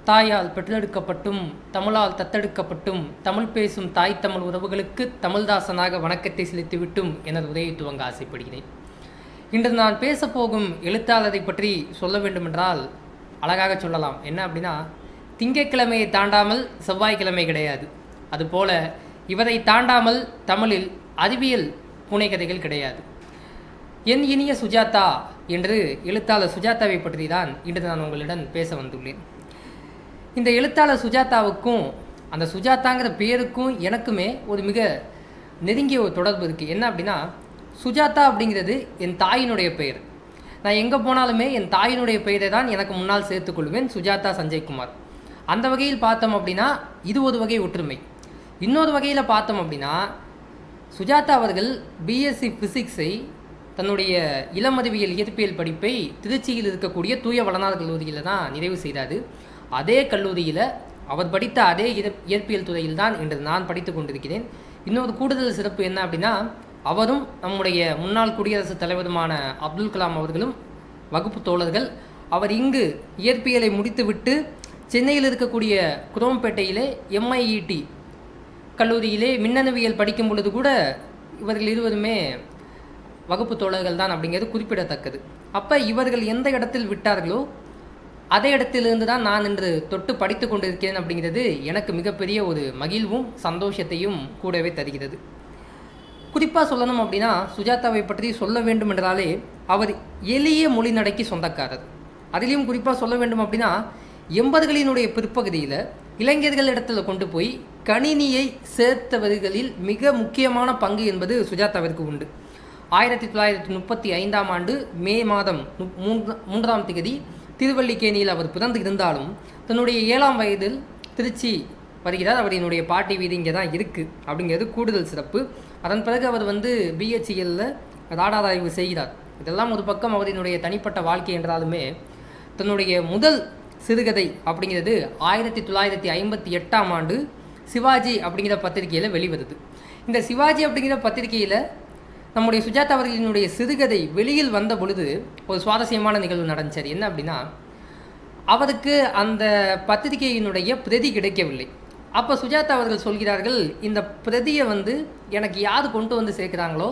தாயால் பெற்றெடுக்கப்பட்டும் தமிழால் தத்தெடுக்கப்பட்டும் தமிழ் பேசும் தாய் தமிழ் உறவுகளுக்கு தமிழ்தாசனாக வணக்கத்தை செலுத்திவிட்டும் எனது உரையை துவங்க ஆசைப்படுகிறேன். இன்று நான் பேசப்போகும் எழுத்தாளரை பற்றி சொல்ல வேண்டுமென்றால் அழகாக சொல்லலாம். என்ன அப்படின்னா, திங்கட்கிழமையை தாண்டாமல் செவ்வாய்க்கிழமை கிடையாது. அதுபோல இவரை தாண்டாமல் தமிழில் அறிவியல் புனைகதைகள் கிடையாது. என் இனிய சுஜாதா என்று எழுத்தாளர் சுஜாதாவை பற்றி தான் இன்று நான் உங்களிடம் பேச வந்துள்ளேன். இந்த எழுத்தாளர் சுஜாதாவுக்கும் அந்த சுஜாதாங்கிற பேருக்கும் எனக்குமே ஒரு மிக நெருங்கிய ஒரு தொடர்பு இருக்குது. என்ன அப்படின்னா, சுஜாதா அப்படிங்கிறது என் தாயினுடைய பெயர். நான் எங்கே போனாலுமே என் தாயினுடைய பெயரை தான் எனக்கு முன்னால் சேர்த்துக்கொள்வேன், சுஜாதா சஞ்சய்குமார். அந்த வகையில் பார்த்தோம் அப்படின்னா இது ஒரு வகை ஒற்றுமை. இன்னொரு வகையில் பார்த்தோம் அப்படின்னா, சுஜாதா அவர்கள் பிஎஸ்சி ஃபிசிக்ஸை தன்னுடைய இளமறிவியல் இயற்பியல் படிப்பை திருச்சியில் இருக்கக்கூடிய தூய வளனார் கல்லூரியில் தான் நிறைவு செய்தார். அதே கல்லூரியில் அவர் படித்த அதே இயற்பியல் துறையில் தான் இன்று நான் படித்து கொண்டிருக்கிறேன். இன்னொரு கூடுதல் சிறப்பு என்ன அப்படின்னா, அவரும் நம்முடைய முன்னாள் குடியரசுத் தலைவருமான அப்துல் கலாம் அவர்களும் வகுப்பு தோழர்கள். அவர் இங்கு இயற்பியலை முடித்துவிட்டு சென்னையில் இருக்கக்கூடிய குரோம்பேட்டையிலே MIET கல்லூரியிலே மின்னணுவியல் படிக்கும் பொழுது கூட இவர்கள் இருவருமே வகுப்பு தோழர்கள் தான் அப்படிங்கிறது குறிப்பிடத்தக்கது. அப்போ இவர்கள் எந்த இடத்தில் விட்டார்களோ அதே இடத்திலிருந்து தான் நான் இன்று தொட்டு படித்து கொண்டிருக்கிறேன் அப்படிங்கிறது எனக்கு மிகப்பெரிய ஒரு மகிழ்வும் சந்தோஷத்தையும் கூடவே தருகிறது. குறிப்பாக சொல்லணும் அப்படின்னா, சுஜாதாவை பற்றி சொல்ல வேண்டும் என்றாலே அவர் எளிய மொழி நடைக்கு சொந்தக்காரர். அதிலையும் குறிப்பாக சொல்ல வேண்டும் அப்படின்னா, 80களினுடைய பிற்பகுதியில் இளைஞர்களிடத்தில் கொண்டு போய் கணினியை சேர்த்தவர்களில் மிக முக்கியமான பங்கு என்பது சுஜாதாவிற்கு உண்டு. 1935ஆம் ஆண்டு மே மாதம் 3ஆம் தேதி திருவல்லிக்கேணியில் அவர் பிறந்து இருந்தாலும் தன்னுடைய 7ஆம் வயதில் திருச்சி வருகிறார். அவரினுடைய பாட்டி வீடு இங்கே தான் இருக்குது அப்படிங்கிறது கூடுதல் சிறப்பு. அதன் பிறகு அவர் BHELல ராடார் ஆய்வு செய்கிறார். இதெல்லாம் ஒரு பக்கம் அவரினுடைய தனிப்பட்ட வாழ்க்கை என்றாலுமே, தன்னுடைய முதல் சிறுகதை அப்படிங்கிறது 1958ஆம் ஆண்டு சிவாஜி அப்படிங்கிற பத்திரிகையில் வெளிவருது. இந்த சிவாஜி அப்படிங்கிற பத்திரிகையில் நம்முடைய சுஜாதா அவர்களினுடைய சிறுகதை வெளியில் வந்த பொழுது ஒரு சுவாரஸ்யமான நிகழ்வு நடந்துச்சு. என்ன அப்படின்னா, அவருக்கு அந்த பத்திரிகையினுடைய பிரதி கிடைக்கவில்லை. அப்போ சுஜாதா அவர்கள் சொல்கிறார்கள், இந்த பிரதியை எனக்கு யார் கொண்டு வந்து சேர்க்குறாங்களோ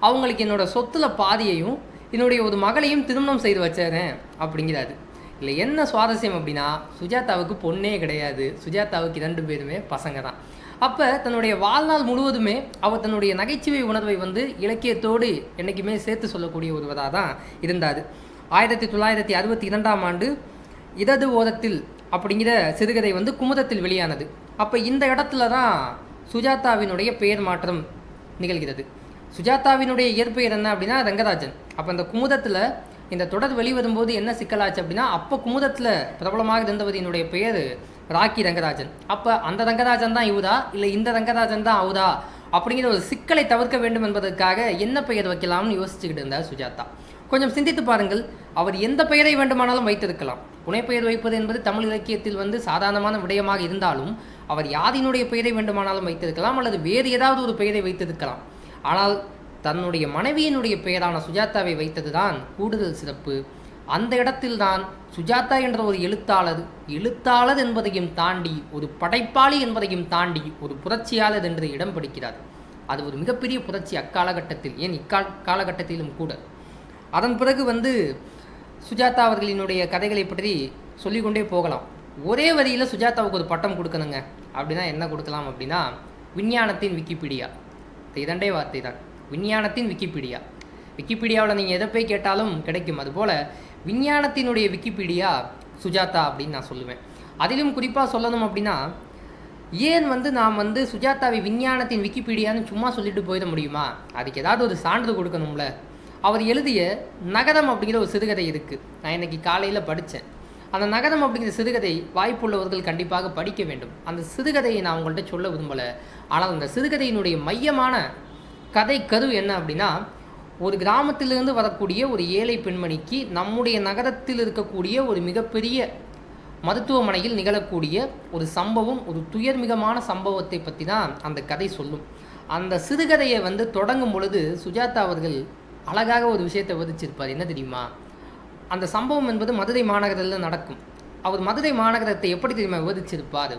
அவங்களுக்கு என்னோடய சொத்துல பாதியையும் என்னுடைய ஒரு மகளையும் திருமணம் செய்து வச்சேன் அப்படிங்கிறாரு. இல்லை என்ன சுவாரஸ்யம் அப்படின்னா, சுஜாதாவுக்கு பொண்ணே கிடையாது. சுஜாதாவுக்கு 2 பேருமே பசங்க தான். அப்போ தன்னுடைய வாழ்நாள் முழுவதுமே அவர் தன்னுடைய நகைச்சுவை உணர்வை இலக்கியத்தோடு என்றைக்குமே சேர்த்து சொல்லக்கூடிய ஒருவராக தான் இருந்தார். 1962ஆம் ஆண்டு இடது ஓரத்தில் அப்படிங்கிற சிறுகதை குமுதத்தில் வெளியானது. அப்போ இந்த இடத்துல தான் சுஜாதாவினுடைய பெயர் மாற்றம் நிகழ்கிறது. சுஜாதாவினுடைய இயற்பெயர் என்ன அப்படின்னா ரங்கராஜன். அப்போ இந்த குமுதத்தில் இந்த தொடர் வெளிவரும்போது என்ன சிக்கலாச்சு அப்படின்னா, அப்போ குமுதத்தில் பிரபலமாக இருந்தவரினுடைய பெயர் ராக்கி ரங்கராஜன். அப்போ அந்த ரங்கராஜன் தான் இவரா, இல்லை இந்த ரங்கராஜன் தான் அவரா அப்படிங்கிற ஒரு சிக்கலை தவிர்க்க வேண்டும் என்பதற்காக என்ன பெயர் வைக்கலாம்னு யோசிச்சுக்கிட்டு இருந்தார் சுஜாதா. கொஞ்சம் சிந்தித்து பாருங்கள், அவர் எந்த பெயரை வேண்டுமானாலும் வைத்திருக்கலாம். புனைப்பெயர் வைப்பது என்பது தமிழ் இலக்கியத்தில் சாதாரணமான விடயமாக இருந்தாலும் அவர் யாரினுடைய பெயரை வேண்டுமானாலும் வைத்திருக்கலாம், அல்லது வேறு ஏதாவது ஒரு பெயரை வைத்திருக்கலாம். ஆனால் தன்னுடைய மனைவியினுடைய பெயரான சுஜாதாவை வைத்தது தான் கூடுதல் சிறப்பு. அந்த இடத்தில்தான் சுஜாதா என்ற ஒரு எழுத்தாளர் என்பதையும் தாண்டி, ஒரு படைப்பாளி என்பதையும் தாண்டி ஒரு புரட்சியாளர் என்று இடம் பிடிக்கிறார். அது ஒரு மிகப்பெரிய புரட்சி அக்காலகட்டத்தில், ஏன் காலகட்டத்திலும் கூட. அதன் பிறகு சுஜாதா அவர்களினுடைய கதைகளை பற்றி சொல்லிக்கொண்டே போகலாம். ஒரே வரியில் சுஜாதாவுக்கு ஒரு பட்டம் கொடுக்கணுங்க அப்படின்னா என்ன கொடுக்கலாம் அப்படின்னா, விஞ்ஞானத்தின் விக்கிபீடியா. இதண்டே வார்த்தை தான், விஞ்ஞானத்தின் விக்கிபீடியா. விக்கிபீடியாவில் நீங்கள் எதை போய் கேட்டாலும் கிடைக்கும். அதுபோல் விஞ்ஞானத்தினுடைய விக்கிபீடியா சுஜாதா அப்படின்னு நான் சொல்லுவேன். அதிலும் குறிப்பாக சொல்லணும் அப்படின்னா, ஏன் நாம் சுஜாதாவை விஞ்ஞானத்தின் விக்கிபீடியான்னு சும்மா சொல்லிட்டு போயிட முடியுமா? அதுக்கு ஏதாவது ஒரு சான்றிதழ் கொடுக்கணும்ல. அவர் எழுதிய நகரம் அப்படிங்கிற ஒரு சிறுகதை இருக்குது. நான் இன்றைக்கி காலையில் படித்தேன். அந்த நகரம் அப்படிங்கிற சிறுகதை வாய்ப்புள்ளவர்கள் கண்டிப்பாக படிக்க வேண்டும். அந்த சிறுகதையை நான் உங்கள்கிட்ட சொல்ல விரும்பலை. ஆனால் அந்த சிறுகதையினுடைய மையமான கதை கரு என்ன அப்படின்னா, ஒரு கிராமத்திலிருந்து வரக்கூடிய ஒரு ஏழை பெண்மணிக்கு நம்முடைய நகரத்தில் இருக்கக்கூடிய ஒரு மிகப்பெரிய மருத்துவமனையில் நிகழக்கூடிய ஒரு சம்பவம், ஒரு துயர்மிகமான சம்பவத்தை பற்றி தான் அந்த கதை சொல்லும். அந்த சிறுகதையை தொடங்கும் பொழுது சுஜாதா அவர்கள் அழகாக ஒரு விஷயத்தை விதிச்சிருப்பார். என்ன தெரியுமா? அந்த சம்பவம் என்பது மதுரை மாநகரில் நடக்கும். அவர் மதுரை மாநகரத்தை எப்படி தெரியுமா விவரிச்சிருப்பார்?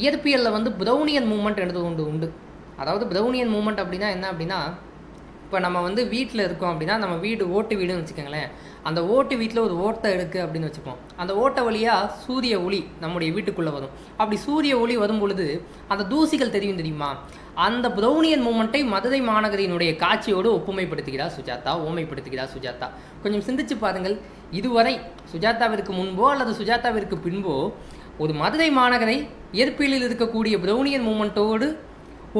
இயற்பியலில் வந்து ப்ரௌனியன் மூமெண்ட் என்று உண்டு. அதாவது ப்ரௌனியன் மூமெண்ட் அப்படின்னா என்ன அப்படின்னா, இப்போ நம்ம வந்து வீட்டில் இருக்கோம் அப்படின்னா, நம்ம வீடு ஓட்டு வீடுன்னு வச்சுக்கோங்களேன். அந்த ஓட்டு வீட்டில் ஒரு ஓட்டை இருக்குது அப்படின்னு வச்சுப்போம். அந்த ஓட்டை வழியாக சூரிய ஒளி நம்முடைய வீட்டுக்குள்ளே வரும். அப்படி சூரிய ஒளி வரும் பொழுது அந்த தூசிகள் தெரியுமா? அந்த ப்ரௌனியன் மூமெண்ட்டை மதுரை மாநகரினுடைய காட்சியோடு ஒப்புமைப்படுத்துகிறார் சுஜாதா, ஓமைப்படுத்துகிறார் சுஜாதா. கொஞ்சம் சிந்திச்சு பாருங்கள். இதுவரை சுஜாதாவிற்கு முன்போ அல்லது சுஜாதாவிற்கு பின்போ ஒரு மதுரை மாநகரை இயற்பியலில் இருக்கக்கூடிய ப்ரௌனியன் மூமெண்ட்டோடு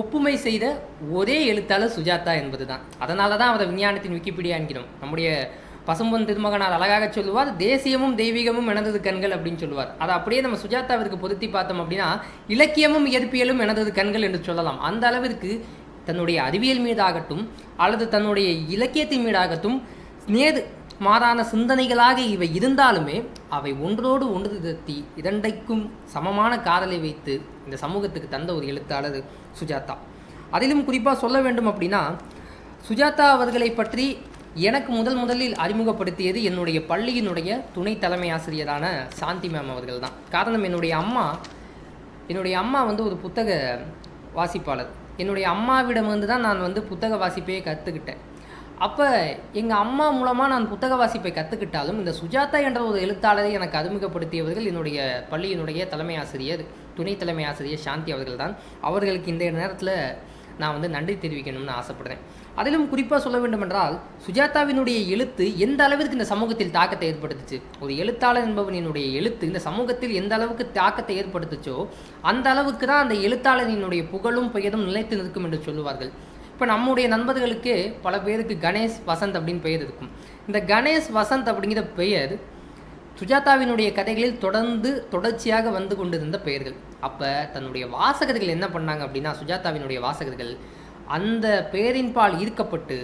ஒப்புமை செய்த ஒரே எழுத்தாளர் சுஜாதா என்பது தான். அதனால தான் அவரை விஞ்ஞானத்தின் விக்கிபீடியா என்கிறோம். நம்முடைய பசும்பொன் திருமகனார் அழகாக சொல்லுவார், தேசியமும் தெய்வீகமும் எனது கண்கள் அப்படின்னு சொல்லுவார். அதை அப்படியே நம்ம சுஜாதாவிற்கு பொருத்தி பார்த்தோம் அப்படின்னா, இலக்கியமும் இயற்பியலும் எனது கண்கள் என்று சொல்லலாம். அந்த அளவிற்கு தன்னுடைய அறிவியல் மீதாகட்டும் அல்லது தன்னுடைய இலக்கியத்தின் மீதாகட்டும் நேர் மாறான சிந்தனைகளாக இவை இருந்தாலுமே அவை ஒன்றோடு ஒன்று திருத்தி இரண்டைக்கும் சமமான காதலை வைத்து இந்த சமூகத்துக்கு தந்த ஒரு எழுத்தாளர் சுஜாதா. அதிலும் குறிப்பாக சொல்ல வேண்டும் அப்படின்னா, சுஜாதா அவர்களை பற்றி எனக்கு முதலில் அறிமுகப்படுத்தியது என்னுடைய பள்ளியினுடைய துணை தலைமை ஆசிரியரான சாந்தி மேம் அவர்கள் தான். காரணம், என்னுடைய அம்மா வந்து ஒரு புத்தக வாசிப்பாளர். என்னுடைய அம்மாவிடமிருந்து தான் நான் வந்து புத்தக வாசிப்பையே கற்றுக்கிட்டேன். அப்போ எங்கள் அம்மா மூலமாக நான் புத்தக வாசிப்பை கற்றுக்கிட்டாலும் இந்த சுஜாதா என்ற ஒரு எழுத்தாளரை எனக்கு அறிமுகப்படுத்தியவர்கள் என்னுடைய பள்ளியினுடைய தலைமை ஆசிரியர், துணை தலைமை ஆசிரியர் சாந்தி அவர்கள் தான். அவர்களுக்கு இந்த நேரத்தில் நான் வந்து நன்றி தெரிவிக்கணும்னு ஆசைப்படுறேன். அதிலும் குறிப்பாக சொல்ல வேண்டுமென்றால், சுஜாதாவினுடைய எழுத்து எந்த அளவிற்கு இந்த சமூகத்தில் தாக்கத்தை ஏற்படுத்துச்சு, ஒரு எழுத்தாளர் என்பவனினுடைய எழுத்து இந்த சமூகத்தில் எந்த அளவுக்கு தாக்கத்தை ஏற்படுத்துச்சோ அந்த அளவுக்கு தான் அந்த எழுத்தாளரினுடைய புகழும் பெயரும் நிலைத்து நிற்கும் என்று சொல்லுவார்கள். இப்போ நம்முடைய நண்பர்களுக்கு பல பேருக்கு கணேஷ் வசந்த் அப்படின்னு பெயர் இருக்கும். இந்த கணேஷ் வசந்த் அப்படிங்கிற பெயர் சுஜாதாவினுடைய கதைகளில் தொடர்ச்சியாக வந்து கொண்டிருந்த பெயர்கள். அப்போ தன்னுடைய வாசகர்கள் என்ன பண்ணாங்க அப்படின்னா, சுஜாதாவினுடைய வாசகர்கள் அந்த பெயரின் பால் ஈர்க்கப்பட்டு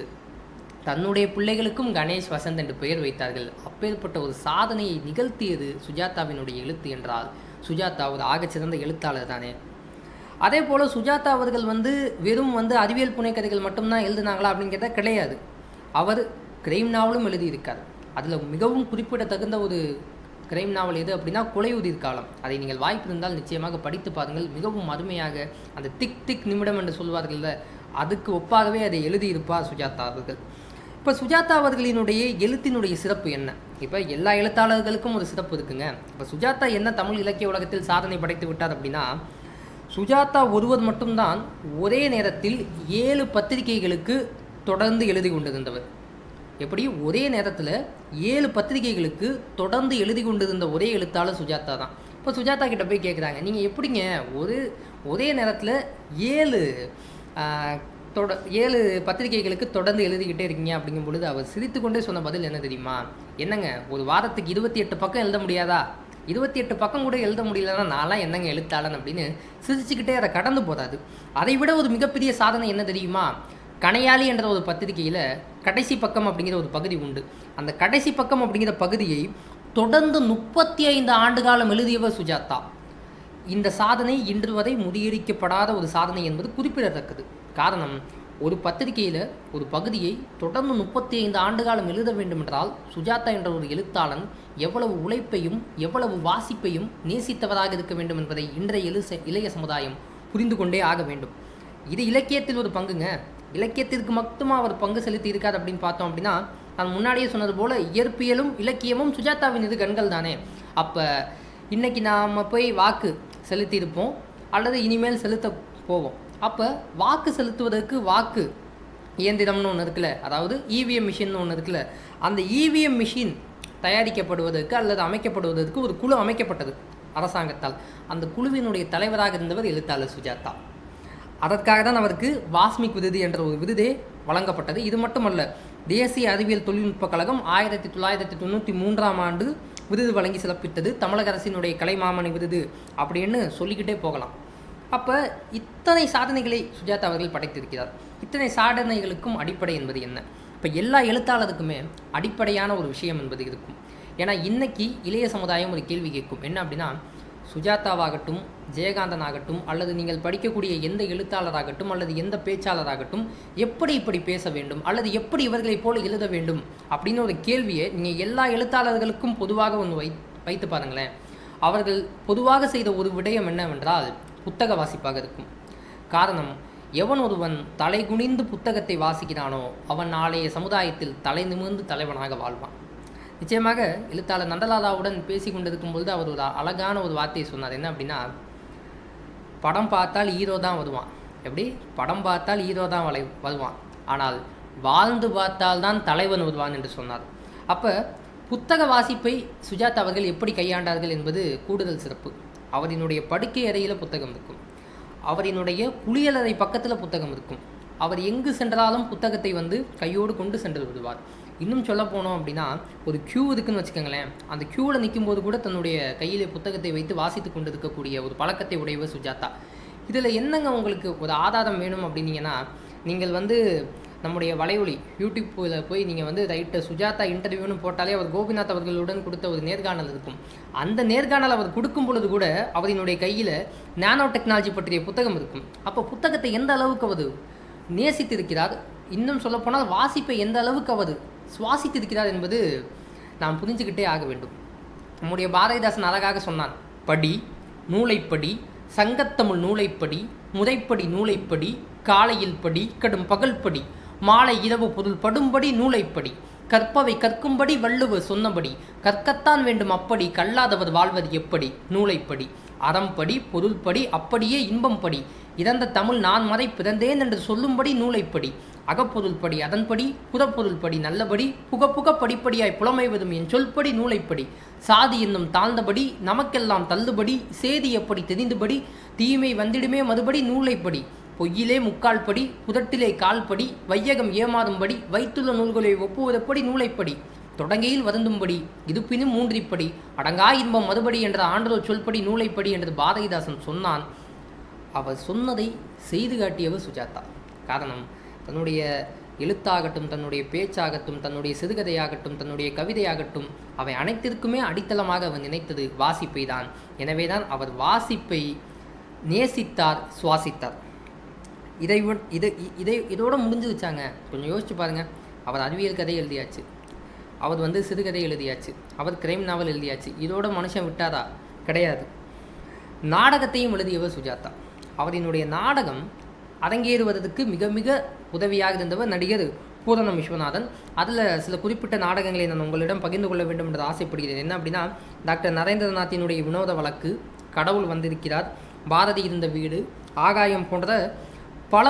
தன்னுடைய பிள்ளைகளுக்கும் கணேஷ் வசந்த் என்று பெயர் வைத்தார்கள். அப்பேற்பட்ட ஒரு சாதனையை நிகழ்த்தியது சுஜாதாவினுடைய எழுத்து என்றால், சுஜாதா ஒரு ஆகச்சிறந்த எழுத்தாளர் தானே. அதே போல் சுஜாதா அவர்கள் வந்து வெறும் வந்து அறிவியல் புனைக்கதைகள் மட்டும்தான் எழுதுனாங்களா அப்படின்னு கேட்டால் கிடையாது. அவர் கிரைம் நாவலும் எழுதியிருக்கார். அதில் மிகவும் குறிப்பிடத்தகுந்த ஒரு கிரைம் நாவல் எது அப்படின்னா கொலையுதிர் காலம். அதை நீங்கள் வாய்ப்பு இருந்தால் நிச்சயமாக படித்து பாருங்கள். மிகவும் அருமையாக அந்த திக் நிமிடம் என்று சொல்வார்கள், அதுக்கு ஒப்பாகவே அதை எழுதியிருப்பார் சுஜாதா அவர்கள். இப்போ சுஜாதா அவர்களினுடைய எழுத்தினுடைய சிறப்பு என்ன? இப்போ எல்லா எழுத்தாளர்களுக்கும் ஒரு சிறப்பு இருக்குங்க. இப்போ சுஜாதா என்ன தமிழ் இலக்கிய உலகத்தில் சாதனை படைத்து விட்டார் அப்படின்னா, சுஜாதா ஒருவர் மட்டும்தான் ஒரே நேரத்தில் 7 பத்திரிகைகளுக்கு தொடர்ந்து எழுதி கொண்டிருந்தவர். எப்படி ஒரே நேரத்தில் 7 பத்திரிகைகளுக்கு தொடர்ந்து எழுதி கொண்டிருந்த ஒரே எழுத்தாளர் சுஜாதா தான். இப்போ சுஜாதா கிட்ட போய் கேட்குறாங்க, நீங்கள் எப்படிங்க ஒரே நேரத்தில் 7 பத்திரிகைகளுக்கு தொடர்ந்து எழுதிக்கிட்டே இருக்கீங்க அப்படிங்கும் பொழுது அவர் சிரித்து கொண்டே சொன்ன பதில் என்ன தெரியுமா? என்னங்க, ஒரு வாரத்துக்கு 28 பக்கம் எழுத முடியாதா? 28 பக்கம் கூட எழுத முடியலன்னா நான்லாம் என்னங்க எழுத்தாளன் அப்படின்னு சிரிச்சுக்கிட்டே அதை கடந்து போதாது. அதை விட ஒரு மிகப்பெரிய சாதனை என்ன தெரியுமா? கணையாளி என்ற ஒரு பத்திரிகையில் கடைசி பக்கம் அப்படிங்கிற ஒரு பகுதி உண்டு. அந்த கடைசி பக்கம் அப்படிங்கிற பகுதியை தொடர்ந்து 35 ஆண்டு காலம் எழுதியவர் சுஜாதா. இந்த சாதனை இன்று வரை முறியடிக்கப்படாத ஒரு சாதனை என்பது குறிப்பிடத்தக்கது. காரணம், ஒரு பத்திரிகையில் ஒரு பகுதியை தொடர்ந்து 35 ஆண்டு காலம் எழுத வேண்டுமென்றால் சுஜாதா என்ற ஒரு எழுத்தாளன் எவ்வளவு உழைப்பையும் எவ்வளவு வாசிப்பையும் நேசித்தவராக இருக்க வேண்டும் என்பதை இன்றைய இளைய சமுதாயம் புரிந்து கொண்டே ஆக வேண்டும். இது இலக்கியத்தில் ஒரு பங்குங்க. இலக்கியத்திற்கு மட்டுமா அவர் பங்கு செலுத்தி இருக்கார் அப்படின்னு பார்த்தோம் அப்படின்னா, நான் முன்னாடியே சொன்னது போல் இயற்பியலும் இலக்கியமும் சுஜாதாவின் இது கண்கள் தானே. அப்போ இன்றைக்கி நாம் போய் வாக்கு செலுத்தியிருப்போம் அல்லது இனிமேல் செலுத்த போவோம். அப்போ வாக்கு செலுத்துவதற்கு வாக்கு இயந்திரம்னு ஒன்று இருக்குல்ல, அதாவது இவிஎம் மிஷின் ஒன்று இருக்குல்ல, அந்த இவிஎம் மிஷின் தயாரிக்கப்படுவதற்கு அல்லது அமைக்கப்படுவதற்கு ஒரு குழு அமைக்கப்பட்டது அரசாங்கத்தால். அந்த குழுவினுடைய தலைவராக இருந்தவர் எழுத்தாளர் சுஜாதா. அதற்காக தான் அவருக்கு வாஸ்மிக் விருது என்ற ஒரு விருதே வழங்கப்பட்டது. இது மட்டுமல்ல, தேசிய அறிவியல் தொழில்நுட்ப கழகம் 1993ஆம் ஆண்டு விருது வழங்கி சிறப்பித்தது. தமிழக அரசினுடைய கலைமாமணி விருது அப்படின்னு சொல்லிக்கிட்டே போகலாம். அப்போ இத்தனை சாதனைகளை சுஜாதா அவர்கள் படைத்திருக்கிறார். இத்தனை சாதனைகளுக்கும் அடிப்படை என்பது என்ன? இப்போ எல்லா எழுத்தாளருக்குமே அடிப்படையான ஒரு விஷயம் என்பது இருக்கும். ஏன்னா இன்றைக்கி இளைய சமுதாயம் ஒரு கேள்வி கேட்கும், என்ன அப்படின்னா, சுஜாதாவாகட்டும் ஜெயகாந்தன் ஆகட்டும் அல்லது நீங்கள் படிக்கக்கூடிய எந்த எழுத்தாளராகட்டும் அல்லது எந்த பேச்சாளராகட்டும் எப்படி இப்படி பேச வேண்டும் அல்லது எப்படி இவர்களைப் போல எழுத வேண்டும் அப்படின்னு ஒரு கேள்வியை நீங்கள் எல்லா எழுத்தாளர்களுக்கும் பொதுவாக ஒன்று வைத்து பாருங்களேன். அவர்கள் பொதுவாக செய்த ஒரு விடயம் என்னவென்றால் புத்தக வாசிப்பாக இருக்கும். காரணம், எவன் ஒருவன் தலை குனிந்து புத்தகத்தை வாசிக்கிறானோ அவன் நாளைய சமுதாயத்தில் தலை நிமிர்ந்து தலைவனாக வாழ்வான். நிச்சயமாக எழுத்தாளர் நந்தலாலாவுடன் பேசி கொண்டிருக்கும் பொழுது அவர் ஒரு அழகான ஒரு வார்த்தையை சொன்னார். என்ன அப்படின்னா, படம் பார்த்தால் ஹீரோ தான் வருவான். எப்படி? படம் பார்த்தால் ஹீரோ தான் வருவான், ஆனால் வாழ்ந்து பார்த்தால் தான் தலைவன் வருவான் என்று சொன்னார். அப்போ புத்தக வாசிப்பை சுஜாதா அவர்கள் எப்படி கையாண்டார்கள் என்பது கூடுதல் சிறப்பு. அவரினுடைய படுக்கை அறையில் புத்தகம் இருக்கும், அவரினுடைய குளியலறை பக்கத்தில் புத்தகம் இருக்கும். அவர் எங்கு சென்றாலும் புத்தகத்தை கையோடு கொண்டு சென்று விடுவார். இன்னும் சொல்ல போனோம் அப்படின்னா, ஒரு க்யூ இருக்குன்னு வச்சுக்கோங்களேன். அந்த க்யூவில் நிற்கும்போது கூட தன்னுடைய கையிலே புத்தகத்தை வைத்து வாசித்து கொண்டு இருக்கக்கூடிய ஒரு பழக்கத்தை உடையவர் சுஜாதா. இதில் என்னங்க உங்களுக்கு ஒரு ஆதாரம் வேணும் அப்படின்னீங்கன்னா, நீங்கள் நம்முடைய வலையொலி யூடியூப்பில் போய் நீங்கள் ரைட்டு சுஜாதா இன்டர்வியூன்னு போட்டாலே அவர் கோபிநாத் அவர்களுடன் கொடுத்த ஒரு நேர்காணல் இருக்கும். அந்த நேர்காணல் அவர் கொடுக்கும் பொழுது கூட அவரினுடைய கையில் நானோ டெக்னாலஜி பற்றிய புத்தகம் இருக்கும். அப்போ புத்தகத்தை எந்த அளவுக்கு அவர் நேசித்திருக்கிறார், இன்னும் சொல்லப்போனால் வாசிப்பை எந்த அளவுக்கு அவர் சுவாசித்திருக்கிறார் என்பது நாம் புரிஞ்சுக்கிட்டே ஆக வேண்டும். நம்முடைய பாரதிதாசன் அழகாக சொன்னான், படி நூலைப்படி, சங்கத்தமிழ் நூலைப்படி, முறைப்படி நூலைப்படி, காலையில் படி, கடும் பகல் படி, மாலை இரவு பொருள் படும்படி நூலைப்படி, கற்பவை கற்கும்படி வள்ளுவர் சொன்னபடி, கற்கத்தான் வேண்டும் அப்படி, கல்லாதவர் வாழ்வது எப்படி, நூலைப்படி, அறம்படி பொருள்படி, அப்படியே இன்பம் படி, இறந்த தமிழ் நான் மறை பிறந்தேன் என்று சொல்லும்படி நூலைப்படி, அகப்பொருள்படி அதன்படி, புறப்பொருள்படி நல்லபடி, புகப்புக படிப்படியாய் புலமைவதும் என் சொல்படி நூலைப்படி, சாதி என்னும் தாழ்ந்தபடி நமக்கெல்லாம் தள்ளுபடி, சேதி எப்படி தெரிந்தபடி, தீமை வந்திடுமே மறுபடி நூலைப்படி, பொய்யிலே முக்கால் படி, புதட்டிலே கால்படி, வையகம் ஏமாறும்படி, வைத்துள்ள நூல்களை ஒப்புவதப்படி நூலைப்படி, தொடங்கையில் வருந்தும்படி, இருப்பினும் மூன்றிப்படி, அடங்கா இன்பம் மறுபடி என்ற ஆண்டோர் சொல்படி நூலைப்படி என்று பாரதிதாசன் சொன்னான். அவர் சொன்னதை செய்து காட்டியவர் சுஜாதா. காரணம், தன்னுடைய எழுத்தாகட்டும், தன்னுடைய பேச்சாகட்டும், தன்னுடைய சிறுகதையாகட்டும், தன்னுடைய கவிதையாகட்டும், அவை அனைத்திற்குமே அடித்தளமாக அவர் நினைத்தது வாசிப்பை தான். எனவே தான் அவர் வாசிப்பை நேசித்தார், சுவாசித்தார். இதோட முடிஞ்சு வச்சாங்க. கொஞ்சம் யோசிச்சு பாருங்கள். அவர் அறிவியல் கதை எழுதியாச்சு, அவர் சிறுகதை எழுதியாச்சு, அவர் கிரைம் நாவல் எழுதியாச்சு. இதோட மனுஷன் விட்டாரா? கிடையாது. நாடகத்தையும் எழுதியவர் சுஜாதா. அவரினுடைய நாடகம் அரங்கேறுவதற்கு மிக மிக உதவியாக இருந்தவர் நடிகர் பூரணம் விஸ்வநாதன். அதில் சில குறிப்பிட்ட நாடகங்களை நான் உங்களிடம் பகிர்ந்து கொள்ள வேண்டும் என்று ஆசைப்படுகிறேன். என்ன அப்படின்னா, டாக்டர் நரேந்திரநாத்தினுடைய வினோத வழக்கு, கடவுள் வந்திருக்கிறார், பாரதி இருந்த வீடு, ஆகாயம் போன்ற பல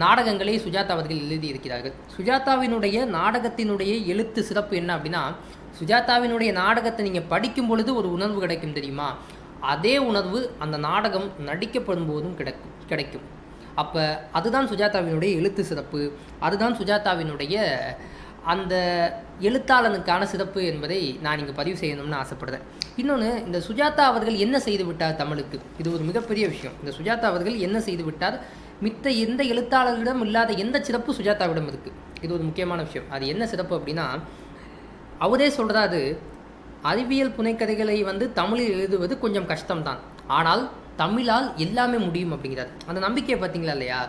நாடகங்களை சுஜாதா அவர்கள் எழுதியிருக்கிறார்கள். சுஜாதாவினுடைய நாடகத்தினுடைய எழுத்து சிறப்பு என்ன அப்படின்னா, சுஜாதாவினுடைய நாடகத்தை நீங்கள் படிக்கும் பொழுது ஒரு உணர்வு கிடைக்கும் தெரியுமா? அதே உணர்வு அந்த நாடகம் நடிக்கப்படும் போதும் கிடைக்கும். அப்போ அதுதான் சுஜாதாவினுடைய எழுத்து சிறப்பு, அதுதான் சுஜாதாவினுடைய அந்த எழுத்தாளனுக்கான சிறப்பு என்பதை நான் இங்கே பதிவு செய்யணும்னு ஆசைப்படுறேன். இன்னொன்று, இந்த சுஜாதா அவர்கள் என்ன செய்து விட்டார் தமிழுக்கு? இது ஒரு மிகப்பெரிய விஷயம். இந்த சுஜாதா அவர்கள் என்ன செய்து விட்டார்? மித்த எந்த எழுத்தாளர்களிடம் இல்லாத எந்த சிறப்பு சுஜாதாவிடம் இருக்குது. இது ஒரு முக்கியமான விஷயம். அது என்ன சிறப்பு அப்படின்னா, அவரே சொல்கிறாரு, அறிவியல் புனைக்கதைகளை தமிழில் எழுதுவது கொஞ்சம் கஷ்டம்தான், ஆனால் தமிழால் எல்லாமே முடியும் அப்படிங்கிறார். அந்த நம்பிக்கையை பார்த்தீங்களா இல்லையா?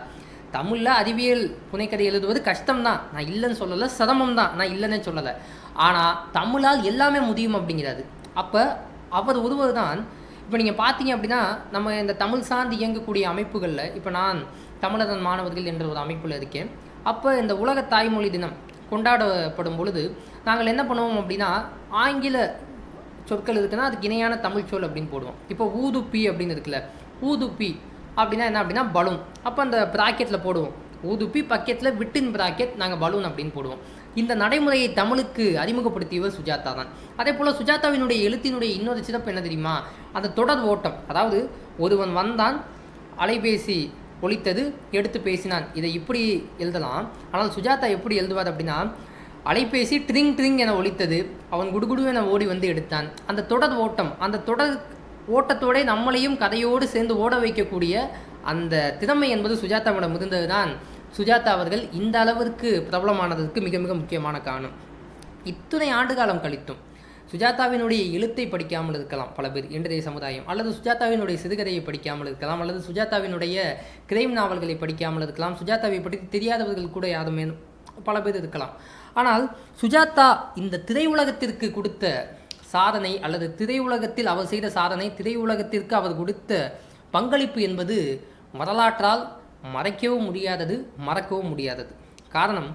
தமிழில் அறிவியல் புனைக்கதை எழுதுவது கஷ்டம்தான், நான் இல்லைன்னு சொல்லலை, சிரமம் தான், நான் இல்லைன்னே சொல்லலை, ஆனால் தமிழால் எல்லாமே முடியும் அப்படிங்கிறாரு. அப்போ அவர் ஒருவர் தான். இப்போ நீங்கள் பார்த்தீங்க அப்படின்னா, நம்ம இந்த தமிழ் சார்ந்து இயங்கக்கூடிய அமைப்புகளில், இப்போ நான் தமிழரன் மாணவர்கள் என்ற ஒரு அமைப்பில் இருக்கேன். அப்போ இந்த உலக தாய்மொழி தினம் கொண்டாடப்படும் பொழுது நாங்கள் என்ன பண்ணுவோம் அப்படின்னா, ஆங்கில சொற்கள் இருக்குன்னா அதுக்கு இணையான தமிழ் சொல் அப்படின்னு போடுவோம். இப்போ ஊதுப்பி அப்படின்னு இருக்குல்ல, ஊதுப்பி அப்படின்னா என்ன அப்படின்னா பலூன். அப்போ அந்த ப்ராக்கெட்டில் போடுவோம், ஊதுப்பி பக்கெட்டில் விட்டின் ப்ராக்கெட், நாங்கள் பலூன் அப்படின்னு போடுவோம். இந்த நடைமுறையை தமிழுக்கு அறிமுகப்படுத்தியவர் சுஜாதா தான். அதே போல் சுஜாதாவினுடைய எழுத்தினுடைய இன்னொரு சிறப்பு என்ன தெரியுமா? அந்த தொடர் ஓட்டம். அதாவது ஒருவன் வந்தான், அலைபேசி ஒலித்தது, எடுத்து பேசினான், இதை இப்படி எழுதலாம். ஆனால் சுஜாதா எப்படி எழுதுவார் அப்படின்னா, அலைபேசி ட்ரிங் ட்ரிங் என ஒலித்தது, அவன் குடுகுடு என ஓடி எடுத்தான். அந்த தொடர் ஓட்டம், அந்த தொடர் ஓட்டத்தோட நம்மளையும் கதையோடு சேர்ந்து ஓட வைக்கக்கூடிய அந்த திறமை என்பது சுஜாதாவிடம் இருந்தது தான் சுஜாதா அவர்கள் இந்த அளவிற்கு பிரபலமானதற்கு மிக மிக முக்கியமான காரணம். இத்தனை ஆண்டு காலம் கழித்தும் சுஜாதாவினுடைய எழுத்தை படிக்காமல் இருக்கலாம் பல பேர் இன்றைய சமுதாயம், அல்லது சுஜாதாவினுடைய சிறுகதையை படிக்காமல் இருக்கலாம், அல்லது சுஜாதாவினுடைய கிரைம் நாவல்களை படிக்காமல் இருக்கலாம், சுஜாதாவை பற்றி தெரியாதவர்கள் கூட யாருமே பல பேர் இருக்கலாம். ஆனால் சுஜாதா இந்த திரையுலகத்திற்கு கொடுத்த சாதனை அல்லது திரையுலகத்தில் அவர் செய்த சாதனை, திரையுலகத்திற்கு அவர் கொடுத்த பங்களிப்பு என்பது வரலாற்றால் மறைக்கவும் முடியாதது, மறக்கவும் முடியாதது. காரணம்,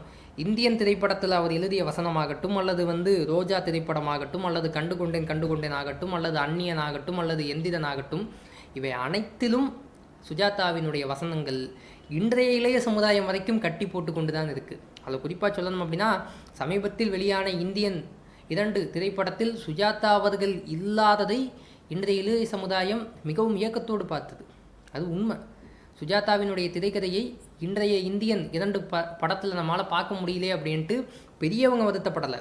இந்தியன் திரைப்படத்தில் அவர் எழுதிய வசனமாகட்டும், அல்லது ரோஜா திரைப்படமாகட்டும், அல்லது கண்டுகொண்டேன் ஆகட்டும், அல்லது அந்நியன் ஆகட்டும், அல்லது எந்திரன் ஆகட்டும், இவை அனைத்திலும் சுஜாதாவினுடைய வசனங்கள் இன்றைய இளைய சமுதாயம் வரைக்கும் கட்டி போட்டு கொண்டு தான் இருக்குது. அதில் குறிப்பாக சொல்லணும் அப்படின்னா, சமீபத்தில் வெளியான இந்தியன் 2 திரைப்படத்தில் சுஜாதா அவர்கள் இல்லாததை இன்றைய இளைய சமுதாயம் மிகவும் இயக்கத்தோடு பார்த்தது. அது உண்மை. சுஜாதாவினுடைய திரைக்கதையை இன்றைய இந்தியன் 2 படத்தில் நம்மளால் பார்க்க முடியல அப்படின்ட்டு பெரியவங்க வருத்தப்படலை,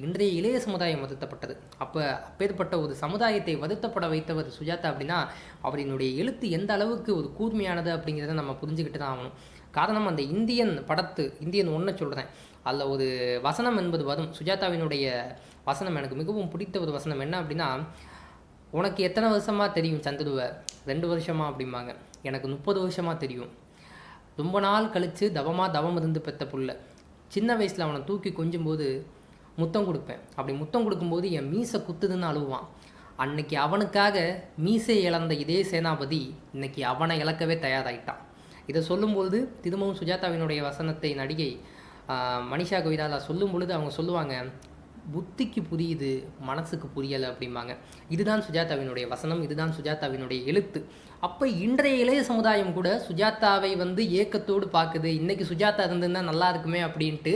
இன்றைய இளைய சமுதாயம் வருத்தப்பட்டது. அப்பேற்பட்ட ஒரு சமுதாயத்தை வருத்தப்பட வைத்தவர் சுஜாதா அப்படின்னா, அவரினுடைய எழுத்து எந்த அளவுக்கு ஒரு கூர்மையானது அப்படிங்கிறத நம்ம புரிஞ்சுக்கிட்டு தான் ஆகணும். காரணம், அந்த இந்தியன் 1 சொல்கிறேன், அதில் ஒரு வசனம் என்பது வரும். சுஜாதாவினுடைய வசனம் எனக்கு மிகவும் பிடித்த ஒரு வசனம். என்ன அப்படின்னா, உனக்கு எத்தனை வருஷமாக தெரியும் சந்துருவை? 2 வருஷமா அப்படிம்பாங்க. எனக்கு 30 வருஷமாக தெரியும். ரொம்ப நாள் கழித்து தவம் இருந்து பெற்ற புள்ள. சின்ன வயசில் அவனை தூக்கி கொஞ்சும்போது முத்தம் கொடுப்பேன். அப்படி முத்தம் கொடுக்கும்போது என் மீசை குத்துதுன்னு அழுவான். அன்னைக்கு அவனுக்காக மீசை இழந்த இதே சேனாபதி இன்னைக்கு அவனை இழக்கவே தயாராகிட்டான். இதை சொல்லும்பொழுது திரும்பவும் சுஜாதாவினுடைய வசனத்தை நடிகை மனிஷா கொய்ராலா சொல்லும் பொழுது அவங்க சொல்லுவாங்க, புத்திக்கு புரியுது, மனசுக்கு புரியலை அப்படிம்பாங்க. இதுதான் சுஜாதாவினுடைய வசனம், இதுதான் சுஜாதாவினுடைய எழுத்து. அப்போ இன்றைய இளைய சமுதாயம் கூட சுஜாதாவை ஏக்கத்தோடு பார்க்குது. இன்றைக்கி சுஜாதா இருந்திருந்தா நல்லா இருக்குமே அப்படின்ட்டு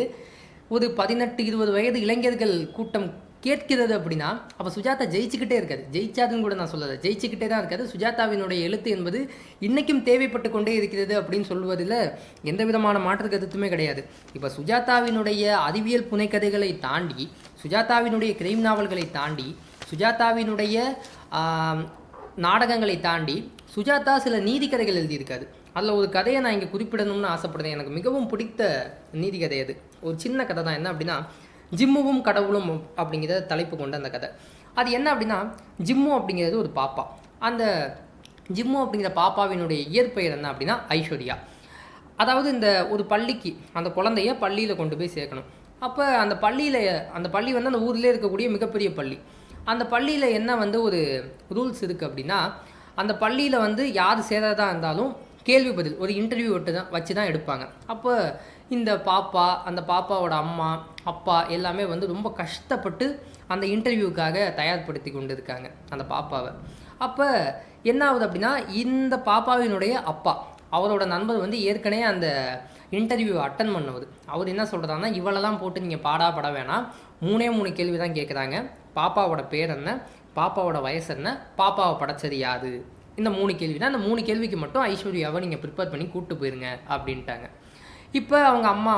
ஒரு 18-20 வயது இளைஞர்கள் கூட்டம் கேட்கிறது அப்படின்னா, அப்போ சுஜாதா ஜெயிச்சுக்கிட்டே இருக்காது. ஜெயிச்சாதுன்னு கூட நான் சொல்லலை, ஜெயிச்சுக்கிட்டே தான் இருக்காது. சுஜாதாவினுடைய எழுத்து என்பது இன்றைக்கும் தேவைப்பட்டு கொண்டே இருக்கிறது அப்படின்னு சொல்வதில் எந்த விதமான மாற்று கருத்துமே கிடையாது. இப்போ சுஜாதாவினுடைய அறிவியல் புனைக்கதைகளை தாண்டி, சுஜாதாவினுடைய கிரைம் நாவல்களை தாண்டி, சுஜாதாவினுடைய நாடகங்களை தாண்டி சுஜாதா சில நீதி கதைகள் எழுதியிருக்காது. அதில் ஒரு கதையை நான் இங்கே குறிப்பிடணும்னு ஆசைப்படுறேன். எனக்கு மிகவும் பிடித்த நீதி கதை அது. ஒரு சின்ன கதை தான். என்ன அப்படின்னா, ஜிம்முவும் கடவுளும் அப்படிங்கிற தலைப்பு கொண்ட அந்த கதை. அது என்ன அப்படின்னா, ஜிம்மு அப்படிங்கிறது ஒரு பாப்பா. அந்த ஜிம்மு அப்படிங்கிற பாப்பாவினுடைய இயற்பெயர் என்ன அப்படின்னா ஐஸ்வர்யா. அதாவது இந்த ஒரு பள்ளிக்கு அந்த குழந்தைய பள்ளியில் கொண்டு போய் சேர்க்கணும். அப்போ அந்த பள்ளி அந்த ஊரில் இருக்கக்கூடிய மிகப்பெரிய பள்ளி. அந்த பள்ளியில் என்ன ஒரு ரூல்ஸ் இருக்குது அப்படின்னா, அந்த பள்ளியில் யார் சேரதா இருந்தாலும் கேள்வி பதில் ஒரு இன்டர்வியூ வச்சு தான் எடுப்பாங்க. அப்போ இந்த பாப்பா, அந்த பாப்பாவோட அம்மா அப்பா எல்லாமே ரொம்ப கஷ்டப்பட்டு அந்த இன்டர்வியூக்காக தயார்படுத்தி கொண்டு இருக்காங்க அந்த பாப்பாவை. அப்போ என்ன ஆகுது அப்படின்னா, இந்த பாப்பாவினுடைய அப்பா அவரோட நண்பர் ஏற்கனவே அந்த இன்டர்வியூ அட்டன் பண்ணவர். அவர் என்ன சொல்கிறாருன்னா, இவளெல்லாம் போட்டு நீங்கள் பட வேணாம், 3 கேள்வி தான் கேட்குறாங்க. பாப்பாவோட பேர் என்ன, பாப்பாவோட வயசு என்ன, பாப்பாவை படைச்சது யாது, இந்த 3 கேள்வி தான். அந்த 3 கேள்விக்கு மட்டும் ஐஸ்வர்யாவை நீங்கள் ப்ரிப்பேர் பண்ணி கூப்பிட்டு போயிருங்க அப்படின்ட்டாங்க. இப்போ அவங்க அம்மா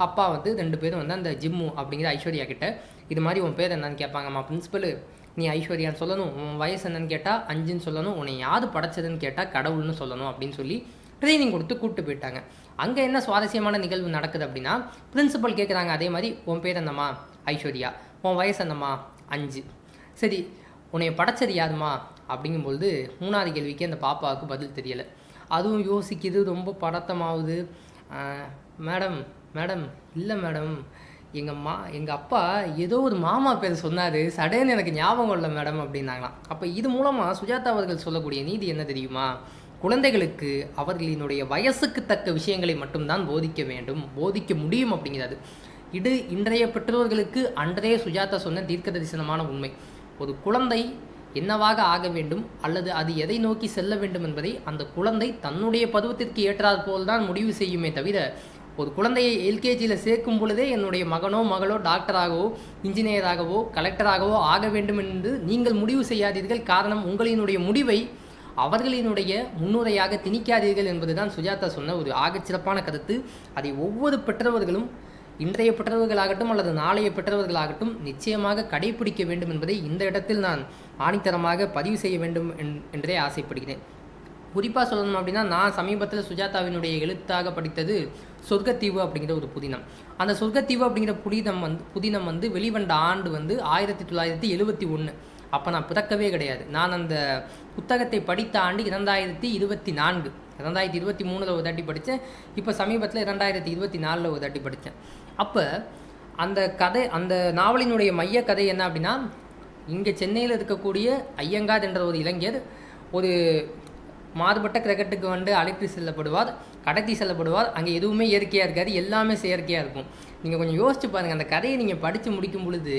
அப்பா 2 பேரும் அந்த ஜிம்மு அப்படிங்கிற ஐஸ்வர்யா கிட்ட இது மாதிரி உன் பேர் என்னன்னு கேட்பாங்கம்மா. பிரின்சிபலு, நீ ஐஸ்வர்யான்னு சொல்லணும், உன் வயசு என்னன்னு கேட்டால் 5ன்னு சொல்லணும், உன்னை யாரு படைச்சதுன்னு கேட்டால் கடவுள்னு சொல்லணும் அப்படின்னு சொல்லி ட்ரைனிங் கொடுத்து கூப்பிட்டு போயிட்டாங்க. அங்கே என்ன சுவாரஸ்யமான நிகழ்வு நடக்குது அப்படின்னா, பிரின்சிபல் கேட்குறாங்க அதே மாதிரி, உன் பேர் என்னம்மா? ஐஸ்வர்யா. உன் வயசு என்னம்மா? 5. சரி, உன்னை படைச்சது யாருமா அப்படிங்கும்பொழுது 3வது கேள்விக்கு அந்த பாப்பாவுக்கு பதில் தெரியலை. அதுவும் யோசிக்குது, ரொம்ப பதட்டமாகுது. மேடம் இல்லை மேடம், எங்கள் அப்பா ஏதோ ஒரு மாமா பேர் சொன்னார், சடேன்னு எனக்கு ஞாபகம் இல்லை மேடம் அப்படின்னாங்களாம். அப்போ இது மூலமாக சுஜாதா அவர்கள் சொல்லக்கூடிய நீதி என்ன தெரியுமா? குழந்தைகளுக்கு அவர்களினுடைய வயசுக்கு தக்க விஷயங்களை மட்டும்தான் போதிக்க முடியும் அப்படிங்கிறது. இது இன்றைய பெற்றோர்களுக்கு அன்றைய சுஜாதா சொன்ன தீர்க்க தரிசனமான உண்மை. ஒரு குழந்தை என்னவாக ஆக வேண்டும் அல்லது அது எதை நோக்கி செல்ல வேண்டும் என்பதை அந்த குழந்தை தன்னுடைய பருவத்திற்கு ஏற்றாற் போல்தான் முடிவு செய்யுமே தவிர, ஒரு குழந்தையை எல்கேஜியில் சேர்க்கும் பொழுதே என்னுடைய மகனோ மகளோ டாக்டராகவோ இன்ஜினியராகவோ கலெக்டராகவோ ஆக வேண்டும் என்று நீங்கள் முடிவு செய்யாதீர்கள். காரணம், உங்களினுடைய முடிவை அவர்களினுடைய முன்னுரையாக திணிக்காதீர்கள் என்பதுதான் சுஜாதா சொன்ன ஒரு ஆகச்சிறப்பான கருத்து. அதை ஒவ்வொரு பெற்றவர்களும், இன்றைய பெற்றவர்களாகட்டும் அல்லது நாளைய பெற்றவர்களாகட்டும், நிச்சயமாக கடைபிடிக்க வேண்டும் என்பதை இந்த இடத்தில் நான் ஆணித்தரமாக பதிவு செய்ய வேண்டும் என்றே ஆசைப்படுகிறேன். குறிப்பாக சொல்லணும் அப்படின்னா, நான் சமீபத்தில் சுஜாதாவினுடைய எழுத்தாக படித்தது சொர்க்கத்தீவு அப்படிங்கிற ஒரு புதினம். அந்த சொர்க்கத்தீவு அப்படிங்கிற புதினம் வெளிவந்த ஆண்டு 1971. அப்போ நான் பிறக்கவே கிடையாது. நான் அந்த புத்தகத்தை படித்த ஆண்டு 2024. 2023 ஒரு தாட்டி படித்தேன். இப்போ சமீபத்தில் 2024 ஒரு தாட்டி படித்தேன். அப்போ அந்த நாவலினுடைய மைய கதை என்ன அப்படின்னா, இங்கே சென்னையில் இருக்கக்கூடிய ஐயங்கார் என்ற ஒரு இளைஞர் ஒரு மாறுபட்ட கிரகத்துக்கு வந்து அழைத்து செல்லப்படுவார், கடத்தி செல்லப்படுவார். அங்கே எதுவுமே இயற்கையாக இருக்காது, எல்லாமே செயற்கையாக இருக்கும். நீங்கள் கொஞ்சம் யோசிச்சு பாருங்கள், அந்த கதையை நீங்கள் படித்து முடிக்கும் பொழுது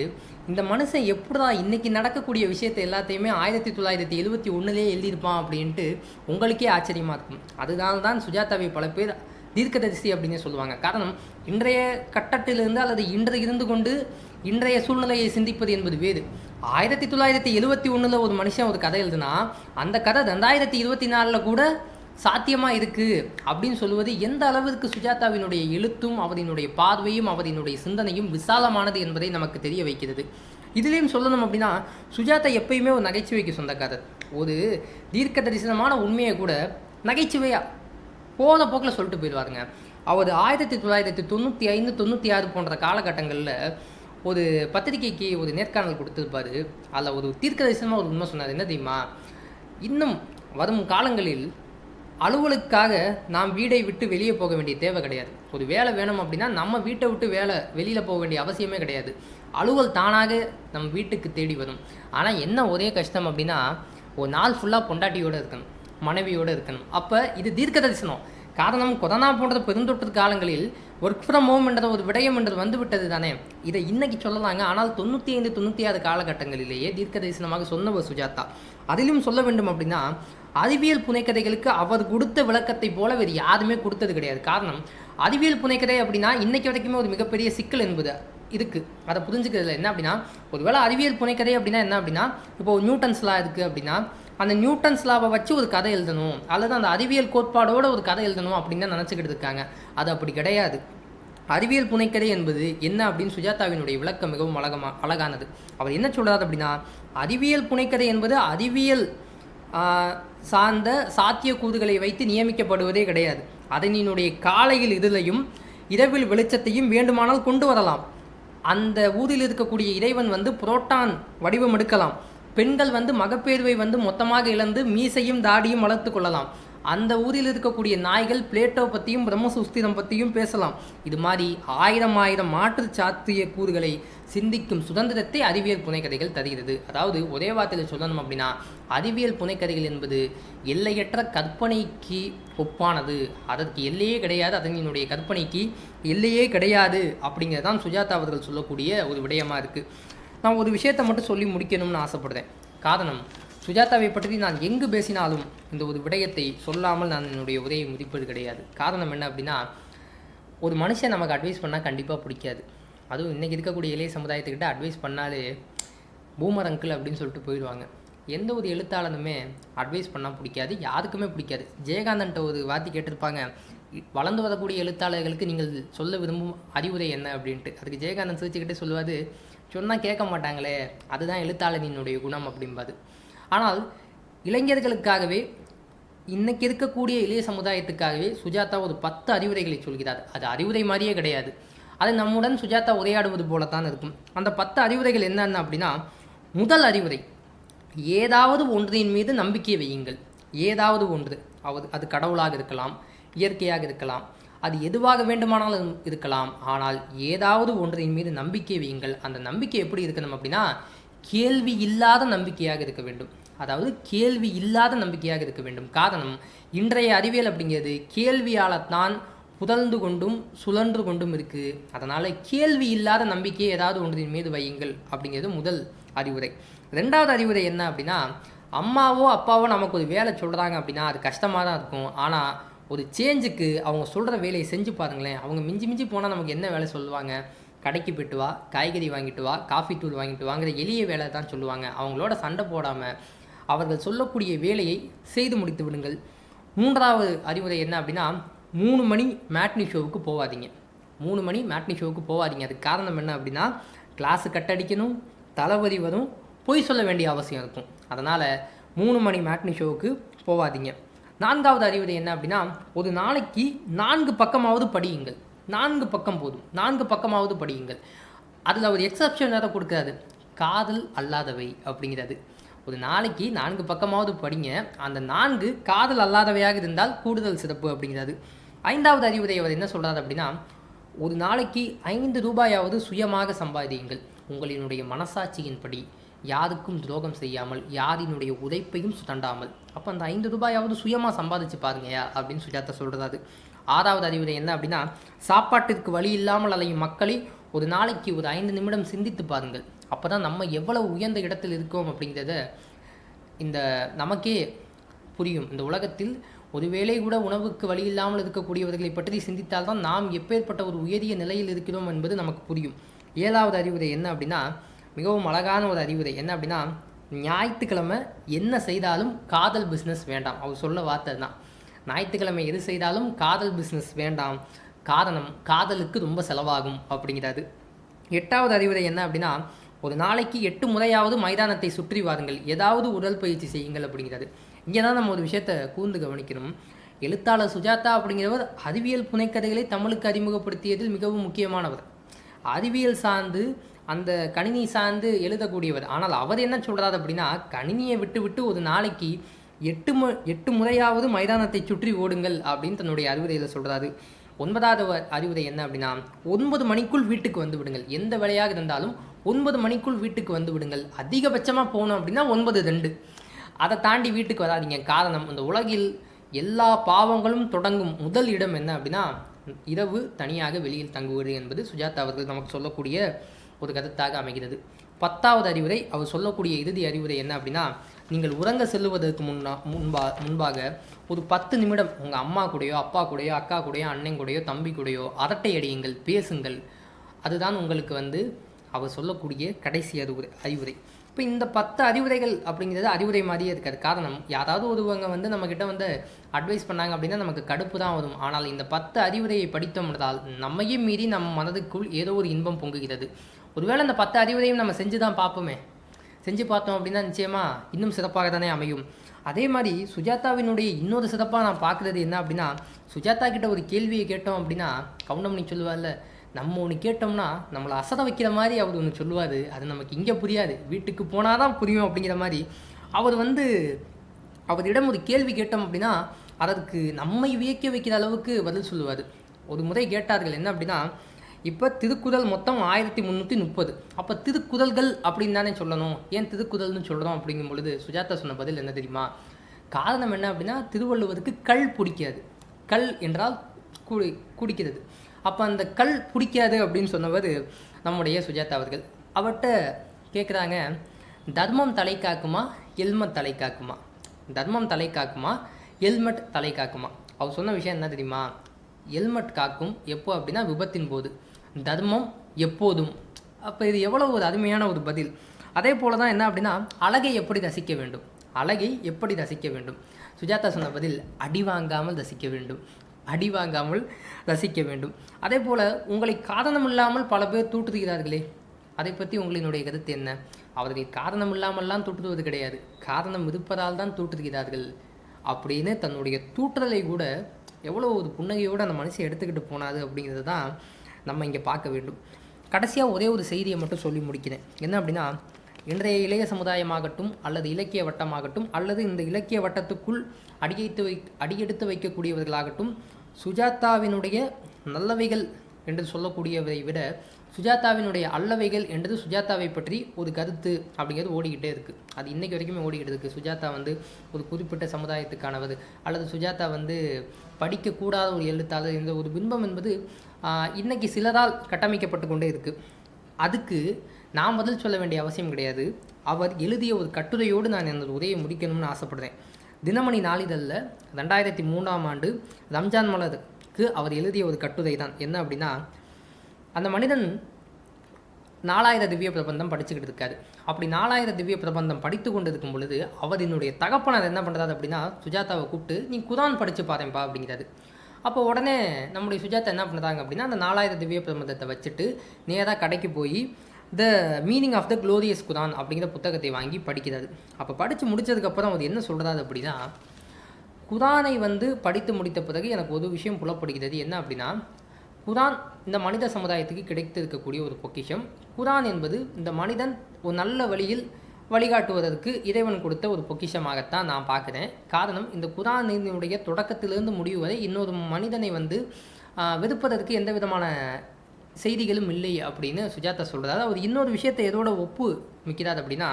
இந்த மனுஷன் எப்படா இன்றைக்கி நடக்கக்கூடிய விஷயத்தை எல்லாத்தையுமே 1971 எழுதியிருப்பான் அப்படின்ட்டு உங்களுக்கே ஆச்சரியமாக இருக்கும். அதனால தான் சுஜாதாவை பல பேர் தீர்க்கதரிசி அப்படின்னு சொல்லுவாங்க. காரணம், இன்றைய கட்டத்திலிருந்து அல்லது இன்று இருந்து கொண்டு இன்றைய சூழ்நிலையை சிந்திப்பது என்பது வேறு. 1971 ஒரு மனுஷன் ஒரு கதை எழுதுனா அந்த கதை 2024 கூட சாத்தியமாக இருக்குது அப்படின்னு சொல்லுவது எந்த அளவிற்கு சுஜாதாவினுடைய எழுத்தும் அவரினுடைய பார்வையும் அவரினுடைய சிந்தனையும் விசாலமானது என்பதை நமக்கு தெரிய வைக்கிறது. இதுலேயும் சொல்லணும் அப்படின்னா, சுஜாதா எப்பயுமே ஒரு நகைச்சுவைக்கு சொந்தக்காரர். ஒரு தீர்க்க தரிசனமான உண்மையை கூட நகைச்சுவையாக போன போக்கில் சொல்லிட்டு போயிடுவாருங்க. அவர் 1995, 96 போன்ற காலகட்டங்களில் ஒரு பத்திரிகைக்கு ஒரு நேர்காணல் கொடுத்துருப்பார். அதில் ஒரு தீர்க்க தரிசனமாக ஒரு உண்மை சொன்னார். என்ன தெரியுமா? இன்னும் வரும் காலங்களில் அலுவலுக்காக நாம் வீடை விட்டு வெளியே போக வேண்டிய தேவை கிடையாது. ஒரு வேலை வேணும் அப்படின்னா நம்ம வீட்டை விட்டு வெளியில் போக வேண்டிய அவசியமே கிடையாது. அலுவல் தானாக நம்ம வீட்டுக்கு தேடி வரும். ஆனால் என்ன ஒரே கஷ்டம் அப்படின்னா, ஒரு நாள் ஃபுல்லாக பொண்டாட்டியோடு இருக்கணும், மனைவியோடு இருக்கணும். அப்போ இது தீர்க்க தரிசனம். காரணம், கொரோனா போன்ற பெருந்தொற்று காலங்களில் ஒர்க் ஃப்ரம் ஹோம் என்ற ஒரு விடயம் என்று வந்துவிட்டது தானே. இதை இன்னைக்கு சொல்லலாங்க. ஆனால் 95, 96 காலகட்டங்களிலேயே தீர்க்க தரிசனமாக சொன்னவர் சுஜாதா. அதிலும் சொல்ல வேண்டும் அப்படின்னா, அறிவியல் புனைக்கதைகளுக்கு அவர் கொடுத்த விளக்கத்தை போல வேறு யாருமே கொடுத்தது கிடையாது. காரணம், அறிவியல் புனைக்கதை அப்படின்னா இன்றைக்கி வரைக்குமே ஒரு மிகப்பெரிய சிக்கல் என்பது இருக்குது. அதை புரிஞ்சுக்கிறதுல என்ன அப்படின்னா, ஒருவேளை அறிவியல் புனைக்கதை அப்படின்னா என்ன அப்படின்னா, இப்போ நியூட்டன்ஸ் லா இருக்குது அப்படின்னா அந்த நியூட்டன்ஸ் லாவை வச்சு ஒரு கதை எழுதணும் அல்லது அந்த அறிவியல் கோட்பாடோடு ஒரு கதை எழுதணும் அப்படின்னு தான் நினச்சிக்கிட்டு இருக்காங்க. அது அப்படி கிடையாது. அறிவியல் புனைக்கதை என்பது என்ன அப்படின்னு சுஜாதாவினுடைய விளக்கம் மிகவும் அழகானது. அவர் என்ன சொல்கிறார் அப்படின்னா, அறிவியல் புனைக்கதை என்பது அறிவியல் சார்ந்த சாத்தியக்கூறுகளை வைத்து நியமிக்கப்படுவதே கிடையாது. அதனினுடைய காலையில் இதிலையும் இரவில் வெளிச்சத்தையும் வேண்டுமானால் கொண்டு வரலாம். அந்த ஊரில் இருக்கக்கூடிய இறைவன் புரோட்டான் வடிவம் எடுக்கலாம். பெண்கள் மகப்பேர்வை மொத்தமாக இழந்து மீசையும் தாடியும் வளர்த்து கொள்ளலாம். அந்த ஊரில் இருக்கக்கூடிய நாய்கள் பிளேட்டோ பற்றியும் பிரம்மசூஸ்திரம் பற்றியும் பேசலாம். இது மாதிரி ஆயிரம் மாற்று சாத்திய கூறுகளை சிந்திக்கும் சுதந்திரத்தை அறிவியல் புனைக்கதைகள் தருகிறது. அதாவது ஒரே வார்த்தையில் சொல்லணும் அப்படின்னா, அறிவியல் புனைக்கதைகள் என்பது எல்லையற்ற கற்பனைக்கு ஒப்பானது. அதற்கு எல்லையே கிடையாது, அதனுடைய கற்பனைக்கு எல்லையே கிடையாது அப்படிங்கிறதான் சுஜாதா அவர்கள் சொல்லக்கூடிய ஒரு விடயமாக இருக்குது. நான் ஒரு விஷயத்தை மட்டும் சொல்லி முடிக்கணும்னு ஆசைப்படுறேன். காரணம், சுஜாதாவை பற்றி நான் எங்கு பேசினாலும் இந்த ஒரு விடயத்தை சொல்லாமல் நான் என்னுடைய உரையை முடிப்பது கிடையாது. காரணம் என்ன அப்படின்னா, ஒரு மனுஷன் நமக்கு அட்வைஸ் பண்ணால் கண்டிப்பாக பிடிக்காது. அதுவும் இன்றைக்கி இருக்கக்கூடிய இளைய சமுதாயத்துக்கிட்ட அட்வைஸ் பண்ணாலே பூமர் அங்கிள் அப்படின்னு சொல்லிட்டு போயிடுவாங்க. எந்த ஒரு எழுத்தாளனுமே அட்வைஸ் பண்ணால் பிடிக்காது, யாருக்குமே பிடிக்காது. ஜெயகாந்தன்ட்ட ஒரு வார்த்தை கேட்டிருப்பாங்க, வளர்ந்து வரக்கூடிய எழுத்தாளர்களுக்கு நீங்கள் சொல்ல விரும்பும் அறிவுரை என்ன அப்படின்ட்டு. அதுக்கு ஜெயகாந்தன் சிரிச்சுக்கிட்டே சொல்லுவார், சொன்னால் கேட்க மாட்டாங்களே, அதுதான் எழுத்தாளனினுடைய குணம் அப்படிம்பாது. ஆனால் இளைஞர்களுக்காகவே, இன்றைக்கி இருக்கக்கூடிய இளைய சமுதாயத்துக்காகவே சுஜாதா ஒரு 10 அறிவுரைகளை சொல்கிறார். அது அறிவுரை மாதிரியே கிடையாது, அது நம்முடன் சுஜாதா உரையாடுவது போலத்தான் இருக்கும். அந்த 10 அறிவுரைகள் என்னென்ன அப்படின்னா, முதல் அறிவுரை, ஏதாவது ஒன்றின் மீது நம்பிக்கை வையுங்கள். ஏதாவது ஒன்று, அது கடவுளாக இருக்கலாம், இயற்கையாக இருக்கலாம், அது எதுவாக வேண்டுமானாலும் இருக்கலாம். ஆனால் ஏதாவது ஒன்றின் மீது நம்பிக்கை வையுங்கள். அந்த நம்பிக்கை எப்படி இருக்கணும் அப்படின்னா, கேள்வி இல்லாத நம்பிக்கையாக இருக்க வேண்டும். அதாவது கேள்வி இல்லாத நம்பிக்கையாக இருக்க வேண்டும். காரணம், இன்றைய அறிவியல் அப்படிங்கிறது கேள்வியால்தான் புதழ்ந்து கொண்டும் சுழன்று கொண்டும் இருக்குது. அதனால் கேள்வி இல்லாத நம்பிக்கையை ஏதாவது ஒன்றின் மீது வையுங்கள் அப்படிங்கிறது முதல் அறிவுரை. 2வது அறிவுரை என்ன அப்படின்னா, அம்மாவோ அப்பாவோ நமக்கு ஒரு வேலை சொல்கிறாங்க அப்படின்னா அது கஷ்டமாக தான் இருக்கும். ஆனால் ஒரு சேஞ்சுக்கு அவங்க சொல்கிற வேலையை செஞ்சு பாருங்களேன். அவங்க மிஞ்சி போனால் நமக்கு என்ன வேலை சொல்லுவாங்க? கடைக்கு போய்ட்டு வா, காய்கறி வாங்கிட்டு வா, காஃபி தூள் வாங்கிட்டு வாங்கிற எளிய வேலை தான் சொல்லுவாங்க. அவங்களோட சண்டை போடாமல் அவர்கள் சொல்லக்கூடிய வேலையை செய்து முடித்து விடுங்கள். 3வது அறிவுரை என்ன அப்படின்னா, 3 மணி மேட்னி ஷோவுக்கு போகாதீங்க. 3 மணி மேட்னி ஷோவுக்கு போகாதீங்க. அதுக்கு காரணம் என்ன அப்படின்னா, கிளாஸு கட்டடிக்கணும், தலைவலி வரும், பொய் சொல்ல வேண்டிய அவசியம் இருக்கும். அதனால் 3 மணி மேட்னி ஷோவுக்கு போகாதீங்க. 4வது அறிவுரை என்ன அப்படின்னா, ஒரு நாளைக்கு 4 பக்கமாவது படியுங்கள். 4 பக்கம் போதும், 4 பக்கமாவது படியுங்கள். அதில் ஒரு எக்ஸப்ஷன் வேறு கொடுக்குறாரு, காதல் அல்லாதவை அப்படிங்கிறது. ஒரு நாளைக்கு 4 பக்கமாவது படிங்க. அந்த 4 காதல் அல்லாதவையாக இருந்தால் கூடுதல் சிறப்பு அப்படிங்கிறது. 5வது அறிவுரை அவர் என்ன சொல்கிறார் அப்படின்னா, ஒரு நாளைக்கு 5 ரூபாயாவது சுயமாக சம்பாதியுங்கள். உங்களினுடைய மனசாட்சியின்படி யாருக்கும் துரோகம் செய்யாமல், யாரினுடைய உழைப்பையும் சுரண்டாமல். அப்போ அந்த 5 ரூபாயாவது சுயமாக சம்பாதிச்சு பாருங்கயா அப்படின்னு சுஜாதா சொல்கிறாரு. 6வது அறிவுரை என்ன அப்படின்னா, சாப்பாட்டிற்கு வழி இல்லாமல் அலையும் மக்களை ஒரு நாளைக்கு ஒரு 5 நிமிடம் சிந்தித்து பாருங்கள். அப்போ தான் நம்ம எவ்வளவு உயர்ந்த இடத்தில் இருக்கோம் அப்படிங்கிறத இந்த நமக்கே புரியும். இந்த உலகத்தில் ஒருவேளை கூட உணவுக்கு வழி இல்லாமல் இருக்கக்கூடியவர்களை பற்றி சிந்தித்தால்தான் நாம் எப்பேற்பட்ட ஒரு உயரிய நிலையில் இருக்கிறோம் என்பது நமக்கு புரியும். 7வது அறிவுரை என்ன அப்படின்னா, மிகவும் அழகான ஒரு அறிவுரை என்ன அப்படின்னா, ஞாயிற்றுக்கிழமை என்ன செய்தாலும் காதல் பிஸ்னஸ் வேண்டாம். அவர் சொல்ல வார்த்தை தான், ஞாயிற்றுக்கிழமை எது செய்தாலும் காதல் பிஸ்னஸ் வேண்டாம், காரணம் காதலுக்கு ரொம்ப செலவாகும் அப்படிங்கிறாரு. 8வது அறிவுரை என்ன அப்படின்னா, ஒரு நாளைக்கு 8 முறையாவது மைதானத்தை சுற்றி வாருங்கள், ஏதாவது உடற்பயிற்சி செய்யுங்கள் அப்படிங்கிறாரு. இங்கே தான் நம்ம ஒரு விஷயத்தை கூர்ந்து கவனிக்கணும். எழுத்தாளர் சுஜாதா அப்படிங்கிறவர் அறிவியல் புனைக்கதைகளை தமிழுக்கு அறிமுகப்படுத்தியதில் மிகவும் முக்கியமானவர். அறிவியல் சார்ந்து அந்த கணினி சார்ந்து எழுதக்கூடியவர். ஆனால் அவர் என்ன சொல்கிறார் அப்படின்னா, கணினியை விட்டு ஒரு நாளைக்கு 8 முறையாவது மைதானத்தை சுற்றி ஓடுங்கள் அப்படின்னு தன்னுடைய அறிவுரையில் சொல்கிறாரு. 9வது அறிவுரை என்ன அப்படின்னா, 9 மணிக்குள் வீட்டுக்கு வந்து விடுங்கள். எந்த வேலையாக இருந்தாலும் 9 மணிக்குள் வீட்டுக்கு வந்து விடுங்கள். அதிகபட்சமாக போகணும் அப்படின்னா 9:02. அதை தாண்டி வீட்டுக்கு வராதிங்க. காரணம், இந்த உலகில் எல்லா பாவங்களும் தொடங்கும் முதல் இடம் என்ன அப்படின்னா, இரவு தனியாக வெளியில் தங்குவது என்பது சுஜாதா அவர்கள் நமக்கு சொல்லக்கூடிய ஒரு கருத்தாக அமைகிறது. 10வது அறிவுரை, அவர் சொல்லக்கூடிய இறுதி அறிவுரை என்ன அப்படின்னா, நீங்கள் உறங்க செல்லுவதற்கு முன்பாக ஒரு 10 நிமிடம் உங்கள் அம்மா கூடயோ, அப்பா கூடயோ, அக்கா கூடயோ, அண்ணன் கூடயோ, தம்பி கூடயோ அரட்டை அடியுங்கள், பேசுங்கள். அதுதான் உங்களுக்கு அவர் சொல்லக்கூடிய கடைசி அறிவுரை. இப்போ இந்த 10 அறிவுரைகள் அப்படிங்கிறது அறிவுரை மாதிரியே இருக்காது. காரணம், யாராவது ஒருவங்க நம்மக்கிட்ட அட்வைஸ் பண்ணாங்க அப்படின்னா நமக்கு கடுப்பு தான் வரும். ஆனால் இந்த 10 அறிவுரையை படித்தோம் என்றால் நம்மையும் மீறி நம் மனதுக்குள் ஏதோ ஒரு இன்பம் பொங்குகிறது. ஒருவேளை அந்த 10 அறிவுரையும் நம்ம செஞ்சு தான் பார்ப்போமே. செஞ்சு பார்த்தோம் அப்படின்னா நிச்சயமாக இன்னும் சிறப்பாக தானே அமையும். அதே மாதிரி சுஜாதாவினுடைய இன்னொரு சிறப்பாக நான் பார்க்குறது என்ன அப்படின்னா, சுஜாதா கிட்ட ஒரு கேள்வியை கேட்டோம் அப்படின்னா கவுண்டமணி சொல்லுவார்ல, நம்ம ஒன்று கேட்டோம்னா நம்மளை அசத வைக்கிற மாதிரி அவர் ஒன்று சொல்லுவார். அது நமக்கு இங்கே புரியாது, வீட்டுக்கு போனால் தான் புரியும் அப்படிங்கிற மாதிரி அவரிடம் ஒரு கேள்வி கேட்டோம் அப்படின்னா அதற்கு நம்மை வியக்க வைக்கிற அளவுக்கு பதில் சொல்லுவார். ஒரு முறை கேட்டார்கள் என்ன அப்படின்னா, இப்போ திருக்குறள் மொத்தம் 1330. அப்போ திருக்குறள்கள் அப்படின்னு தானே சொல்லணும், ஏன் திருக்குறள்னு சொல்கிறோம் அப்படிங்கும் பொழுது சுஜாதா சொன்ன பதில் என்ன தெரியுமா? காரணம் என்ன அப்படின்னா, திருவள்ளுவருக்கு கள் பிடிக்காது. கள் என்றால் குடிக்கிறது. அப்போ அந்த கள் பிடிக்காது அப்படின்னு சொன்னவர் நம்முடைய சுஜாதா அவர்கள். அவர்கிட்ட கேட்குறாங்க, தர்மம் தலை காக்குமா ஹெல்மெட் தலை காக்குமா? தர்மம் தலை காக்குமா ஹெல்மெட் தலை காக்குமா? அவர் சொன்ன விஷயம் என்ன தெரியுமா? ஹெல்மெட் காக்கும் எப்போ அப்படின்னா விபத்தின் போது, தர்மம் எப்போதும். அப்போ இது எவ்வளோ ஒரு அருமையான ஒரு பதில். அதே போல தான் என்ன அப்படின்னா, அழகை எப்படி ரசிக்க வேண்டும், அழகை எப்படி ரசிக்க வேண்டும்? சுஜாதா சொன்ன பதில், அடி வாங்காமல் ரசிக்க வேண்டும், அடி வாங்காமல் ரசிக்க வேண்டும். அதே போல் உங்களை காரணம் இல்லாமல் பல பேர் தூற்றுகிறார்களே, அதை பற்றி உங்களினுடைய கருத்து என்ன? அவர்கள் காரணம் இல்லாமல்லாம் தூற்றுவது கிடையாது, காரணம் இருப்பதால் தான் தூற்றுகிறார்கள் அப்படின்னு தன்னுடைய தூற்றுதலை கூட எவ்வளோ ஒரு புன்னகையோடு அந்த மனுஷன் எடுத்துக்கிட்டு போனாது அப்படிங்கிறது தான் நம்ம இங்கே பார்க்க வேண்டும். கடைசியாக ஒரே ஒரு செய்தியை மட்டும் சொல்லி முடிக்கிறேன். என்ன அப்படின்னா, இன்றைய இளைய சமுதாயமாகட்டும் அல்லது இலக்கிய வட்டமாகட்டும் அல்லது இந்த இலக்கிய வட்டத்துக்குள் அடியெடுத்து வைக்கக்கூடியவர்களாகட்டும், சுஜாதாவினுடைய நல்லவைகள் என்று சொல்லக்கூடியவரை விட சுஜாதாவினுடைய அல்லவைகள் என்றது சுஜாதாவை பற்றி ஒரு கருத்து அப்படிங்கிறது ஓடிக்கிட்டே இருக்குது. அது இன்றைக்கு வரைக்குமே ஓடிக்கிட்டு இருக்குது. சுஜாதா ஒரு குறிப்பிட்ட சமுதாயத்துக்கானவர் அல்லது சுஜாதா படிக்கக்கூடாத ஒரு எழுத்தாளர் என்ற ஒரு பின்பம் என்பது இன்றைக்கி சிலரால் கட்டமைக்கப்பட்டு கொண்டே இருக்குது. அதுக்கு நான் பதில் சொல்ல வேண்டிய அவசியம் கிடையாது. அவர் எழுதிய ஒரு கட்டுரையோடு நான் எனது உரையை முடிக்கணும்னு ஆசைப்படுறேன். தினமணி நாளிதழில் 2003ஆம் ஆண்டு ரம்ஜான் மலருக்கு அவர் எழுதிய ஒரு கட்டுரை தான். என்ன அப்படின்னா, அந்த மனிதன் 4000 திவ்ய பிரபந்தம் படிச்சுக்கிட்டு இருக்காரு. அப்படி 4000 திவ்ய பிரபந்தம் படித்து கொண்டு இருக்கும் பொழுது அவரினுடைய தகப்பனர் என்ன பண்ணுறாரு அப்படின்னா, சுஜாதாவை கூப்பிட்டு நீ குரான் படித்து பாருப்பா அப்படிங்கிறாரு. அப்போ உடனே நம்முடைய சுஜாதா என்ன பண்ணுறாங்க அப்படின்னா, அந்த 4000 திவ்ய பிரபந்தத்தை வச்சுட்டு நேராக கடைக்கு போய் the meaning of the glorious Quran அப்படிங்கிற புத்தகத்தை வாங்கி படிக்கிறாரு. அப்போ படித்து முடித்ததுக்கப்புறம் அவர் என்ன சொல்கிறாரு அப்படின்னா, குரானை படித்து முடித்த பிறகு எனக்கு ஒரு விஷயம் புலப்படுகிறது. என்ன அப்படின்னா, குரான் இந்த மனித சமுதாயத்துக்கு கிடைத்திருக்கக்கூடிய ஒரு பொக்கிஷம். குரான் என்பது இந்த மனிதன் ஒரு நல்ல வழியில் வழிகாட்டுவதற்கு இறைவன் கொடுத்த ஒரு பொக்கிஷமாகத்தான் நான் பார்க்குறேன். காரணம், இந்த குரானினுடைய தொடக்கத்திலிருந்து முடிவு வரை இன்னொரு மனிதனை வெறுப்பதற்கு எந்த விதமான செய்திகளும் இல்லை அப்படின்னு சுஜாதா சொல்கிறாரு. அவர் இன்னொரு விஷயத்தை எதோட ஒப்பு மிக்கிறார் அப்படின்னா,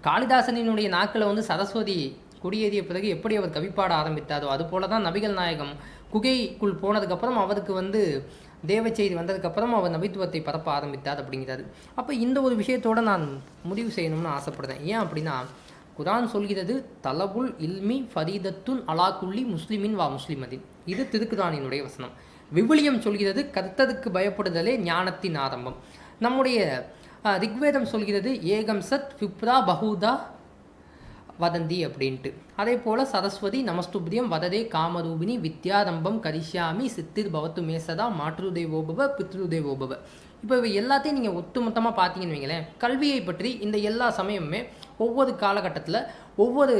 காளிதாசனினுடைய நாக்கில் வந்து சரஸ்வதி குடியேறிய பிறகு எப்படி அவர் கவிப்பாட ஆரம்பித்தாரோ அதுபோல தான் நபிகள் நாயகம் குகைக்குள் போனதுக்கப்புறம் அவருக்கு வந்து தேவ செய்தி வந்ததுக்கப்புறம் அவர் நபித்துவத்தை பரப்ப ஆரம்பித்தார் அப்படிங்கிறாரு. அப்போ இந்த ஒரு விஷயத்தோடு நான் முடிவு செய்யணும்னு ஆசைப்படுறேன். ஏன் அப்படின்னா, குரான் சொல்கிறது தலபுல் இல்மி ஃபரீதத்துன் அலாக்குள்ளி முஸ்லிமின் வா முஸ்லிமதின். இது திருக்குரானினுடைய வசனம். விவிலியம் சொல்கிறது கர்த்தருக்கு பயப்படுதலே ஞானத்தின் ஆரம்பம். நம்முடைய ரிக்வேதம் சொல்கிறது ஏகம் சத் விப்ரா பஹூதா வதந்தி அப்படின்ட்டு. அதே போல் சரஸ்வதி நமஸ்துபிரியம் வததே காமரூபிணி வித்யாரம்பம் கரிஷ்யாமி சித்திர் பவத்து மேசதா மாற்றுதேவோபவ பித்ருதேவோபவ. இப்போ இவை எல்லாத்தையும் நீங்கள் ஒட்டுமொத்தமாக பார்த்தீங்கன்னு வைங்களேன், கல்வியை பற்றி இந்த எல்லா சமயமுமே ஒவ்வொரு காலகட்டத்தில் ஒவ்வொரு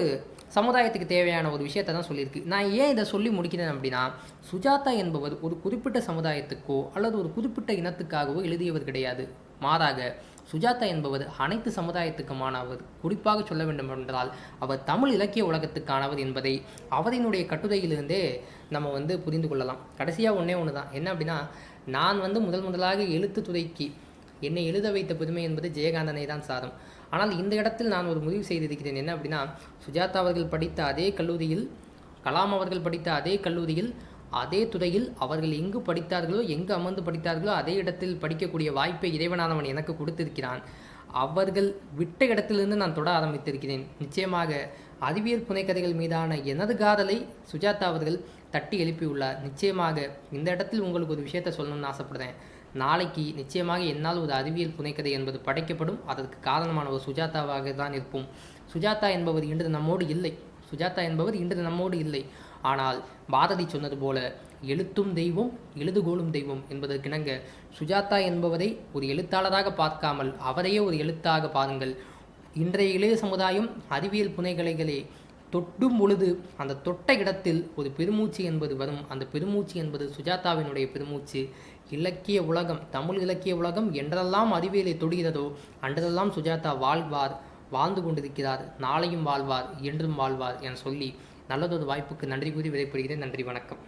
சமுதாயத்துக்கு தேவையான ஒரு விஷயத்தை தான் சொல்லியிருக்கு. நான் ஏன் இதை சொல்லி முடிக்கிறேன் அப்படின்னா, சுஜாதா என்பவர் ஒரு குறிப்பிட்ட சமுதாயத்துக்கோ அல்லது ஒரு குறிப்பிட்ட இனத்துக்காகவோ எழுதியவர் கிடையாது. மாறாக சுஜாதா என்பவர் அனைத்து சமுதாயத்துக்குமானவர். குறிப்பாக சொல்ல வேண்டும் என்றால் அவர் தமிழ் இலக்கிய உலகத்துக்கானவர் என்பதை அவரினுடைய கட்டுரையிலிருந்தே நம்ம வந்து புரிந்து கொள்ளலாம். கடைசியாக ஒன்று தான், என்ன அப்படின்னா, நான் வந்து முதலாக எழுத்துத்துறைக்கு என்னை எழுத வைத்த பெருமை என்பது ஜெயகாந்தனை தான் சாரும். ஆனால் இந்த இடத்தில் நான் ஒரு முடிவு செய்திருக்கிறேன். என்ன அப்படின்னா, சுஜாதா அவர்கள் படித்த அதே கல்லூரியில், கலாம் அவர்கள் படித்த அதே கல்லூரியில், அதே துறையில் அவர்கள் எங்கு படித்தார்களோ, எங்கு அமர்ந்து படித்தார்களோ அதே இடத்தில் படிக்கக்கூடிய வாய்ப்பை இறைவனானவன் எனக்கு கொடுத்திருக்கிறான். அவர்கள் விட்ட இடத்திலிருந்து நான் தொட ஆரம்பித்திருக்கிறேன். நிச்சயமாக அறிவியல் புனைக்கதைகள் மீதான எனது காதலை சுஜாதா அவர்கள் தட்டி எழுப்பியுள்ளார். நிச்சயமாக இந்த இடத்தில் உங்களுக்கு ஒரு விஷயத்தை சொல்லணும்னு ஆசைப்படுறேன். நாளைக்கு நிச்சயமாக என்னால் ஒரு அறிவியல் புனைக்கதை என்பது படைக்கப்படும். அதற்கு காரணமான ஒரு சுஜாதாவாக தான் இருப்போம். சுஜாதா என்பவர் இன்று நம்மோடு இல்லை. ஆனால் பாரதி சொன்னது போல எழுத்தும் தெய்வம் எழுதுகோளும் தெய்வம் என்பதற்கிணங்க சுஜாதா என்பவரை ஒரு எழுத்தாளராக பார்க்காமல் அவரையே ஒரு எழுத்தாக பாருங்கள். இன்றைய இளைய சமுதாயம் அறிவியல் புனைகலைகளை தொட்டும் பொழுது அந்த தொட்ட இடத்தில் ஒரு பெருமூச்சு என்பது வரும். அந்த பெருமூச்சு என்பது சுஜாதாவினுடைய பெருமூச்சு. இலக்கிய உலகம், தமிழ் இலக்கிய உலகம் என்றெல்லாம் அறிவியலை தொடுகிறதோ அன்றெல்லாம் சுஜாதா வாழ்ந்து கொண்டிருக்கிறார். நாளையும் வாழ்வார், என்றும் வாழ்வார் என சொல்லி நல்லதொரு வாய்ப்புக்கு நன்றி கூறி விடைபெறுகிறேன். நன்றி, வணக்கம்.